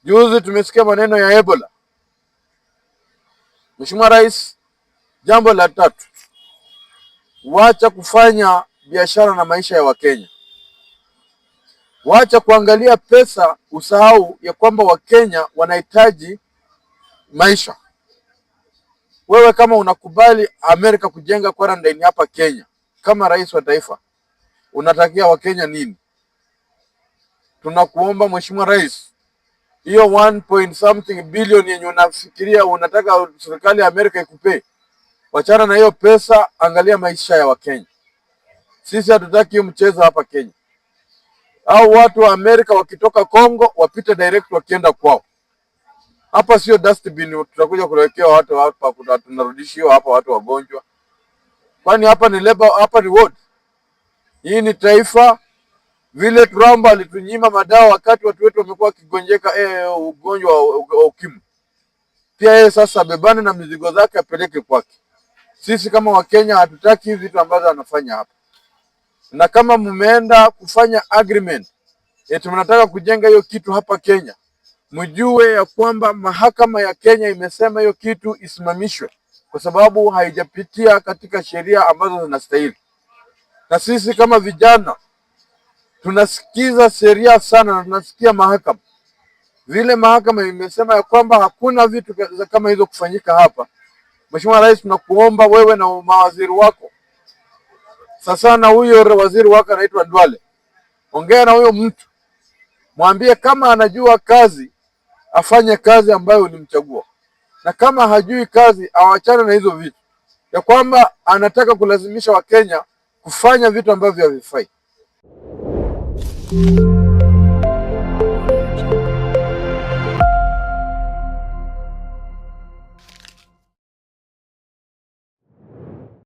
Juzi tumesikia maneno ya Ebola. Mheshimiwa Rais, jambo la tatu, wacha kufanya biashara na maisha ya Wakenya. Wacha kuangalia pesa, usahau ya kwamba Wakenya wanahitaji maisha. Wewe kama unakubali Amerika kujenga quarantine hapa Kenya, kama rais wa taifa, unatakia Wakenya nini? Tunakuomba Mheshimiwa Rais, hiyo 1 billion yenye unafikiria unataka serikali ya Amerika ikupe, wachana na hiyo pesa, angalia maisha ya Wakenya. Sisi hatutaki hiyo mchezo hapa Kenya. Au watu wa Amerika wakitoka Kongo wapite direct wakienda kwao. Hapa sio dustbin tutakuja kuwekea watu hapa, tunarudishia hapa watu wagonjwa. Kwani hapa ni labor, hapa ni ward. Hii ni taifa. Vile Trump alitunyima madawa wakati watu wetu wamekuwa kigonjeka ugonjwa wa ukimwi. Pia yeye sasa bebane na mizigo zake apeleke kwake. Sisi kama Wakenya hatutaki hivi vitu ambazo anafanya hapa. Na kama mmeenda kufanya agreement eti mnataka kujenga hiyo kitu hapa Kenya, mjue ya kwamba mahakama ya Kenya imesema hiyo kitu isimamishwe kwa sababu haijapitia katika sheria ambazo zinastahili. Na sisi kama vijana tunasikiza sheria sana na tunasikia mahakama. Vile mahakama imesema ya kwamba hakuna vitu kama hizo kufanyika hapa. Mheshimiwa Rais, tunakuomba wewe na mawaziri wako, sasa na huyo waziri wako anaitwa Ndwale, ongea na huyo mtu, mwambie kama anajua kazi afanye kazi ambayo ulimchagua, na kama hajui kazi awachane na hizo vitu ya kwamba anataka kulazimisha Wakenya kufanya vitu ambavyo havifai.